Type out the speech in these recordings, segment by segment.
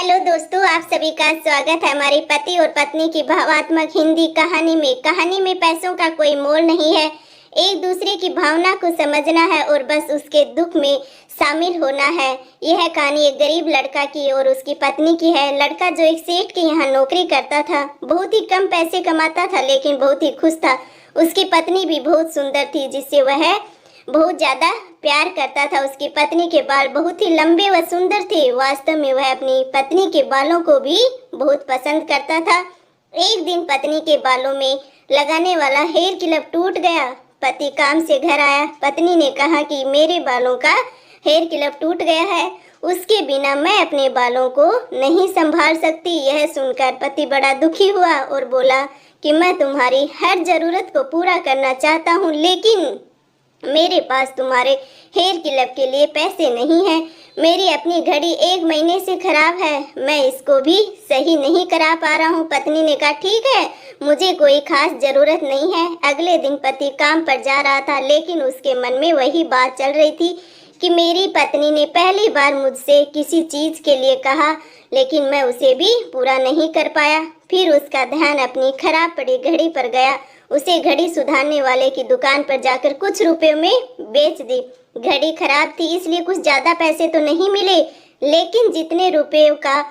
Hello दोस्तों, आप सभी का स्वागत है हमारी पति और पत्नी की भावात्मक हिंदी कहानी में। कहानी में पैसों का कोई मोल नहीं है, एक दूसरे की भावना को समझना है और बस उसके दुख में शामिल होना है। यह कहानी एक गरीब लड़का की और उसकी पत्नी की है। लड़का जो एक सेठ के यहाँ नौकरी करता था, बहुत ही कम पैसे कमाता था लेकिन बहुत ही खुश था। उसकी पत्नी भी बहुत सुंदर थी जिससे वह बहुत ज्यादा प्यार करता था। उसकी पत्नी के बाल बहुत ही लंबे व सुंदर थे। वास्तव में वह अपनी पत्नी के बालों को भी बहुत पसंद करता था। एक दिन पत्नी के बालों में लगाने वाला हेयर क्लिप टूट गया। पति काम से घर आया, पत्नी ने कहा कि मेरे बालों का हेयर क्लिप टूट गया है, उसके बिना मैं अपने बालों को नहीं संभाल सकती। यह सुनकर पति बड़ा दुखी हुआ और बोला कि मैं तुम्हारी हर जरूरत को पूरा करना चाहता हूँ, लेकिन मेरे पास तुम्हारे हेयर क्लिप के लिए पैसे नहीं हैं। मेरी अपनी घड़ी 1 महीने से खराब है, मैं इसको भी सही नहीं करा पा रहा हूँ। पत्नी ने कहा ठीक है, मुझे कोई खास जरूरत नहीं है। अगले दिन पति काम पर जा रहा था लेकिन उसके मन में वही बात चल रही थी कि मेरी पत्नी ने पहली बार मुझसे किसी चीज के लिए कहा लेकिन मैं उसे भी पूरा नहीं कर पाया। फिर उसका ध्यान अपनी खराब पड़ी घड़ी पर गया। उसे घड़ी सुधारने वाले की दुकान पर जाकर कुछ रुपयों में बेच दी। घड़ी खराब थी इसलिए कुछ ज्यादा पैसे तो नहीं मिले, लेकिन जितने रुपयों का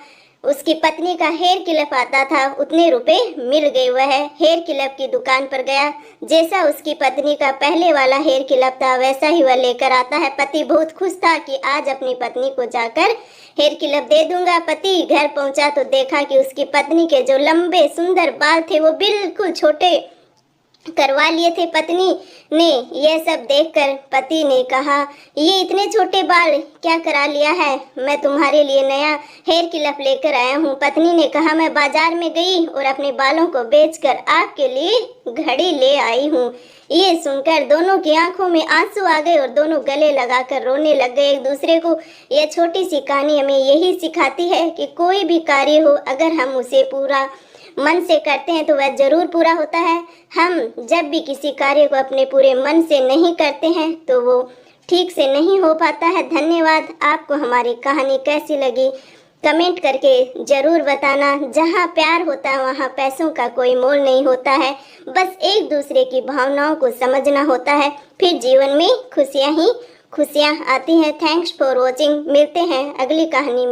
उसकी पत्नी का हेयर क्लिप आता था उतने रुपए मिल गए। वह हेयर क्लिप की दुकान पर गया। जैसा उसकी पत्नी का पहले वाला हेयर क्लिप था वैसा ही वह लेकर आता है। पति बहुत खुश था कि आज अपनी पत्नी को जाकर हेयर क्लिप दे दूंगा। पति घर पहुंचा तो देखा कि उसकी पत्नी के जो लंबे सुंदर बाल थे वो बिल्कुल छोटे करवा लिए थे। पत्नी ने यह सब देखकर पति ने कहा ये इतने छोटे बाल क्या करा लिया है, मैं तुम्हारे लिए नया हेयर क्लिप लेकर आया हूँ। पत्नी ने कहा मैं बाजार में गई और अपने बालों को बेचकर आपके लिए घड़ी ले आई हूँ। ये सुनकर दोनों की आंखों में आंसू आ गए और दोनों गले लगाकर रोने लग गए एक दूसरे को। यह छोटी सी कहानी हमें यही सिखाती है कि कोई भी कार्य हो अगर हम उसे पूरा मन से करते हैं तो वह जरूर पूरा होता है। हम जब भी किसी कार्य को अपने पूरे मन से नहीं करते हैं तो वो ठीक से नहीं हो पाता है। धन्यवाद। आपको हमारी कहानी कैसी लगी कमेंट करके जरूर बताना। जहाँ प्यार होता है वहाँ पैसों का कोई मोल नहीं होता है, बस एक दूसरे की भावनाओं को समझना होता है, फिर जीवन में खुशियाँ ही खुशियाँ आती हैं। Thanks for watching. मिलते हैं अगली कहानी में।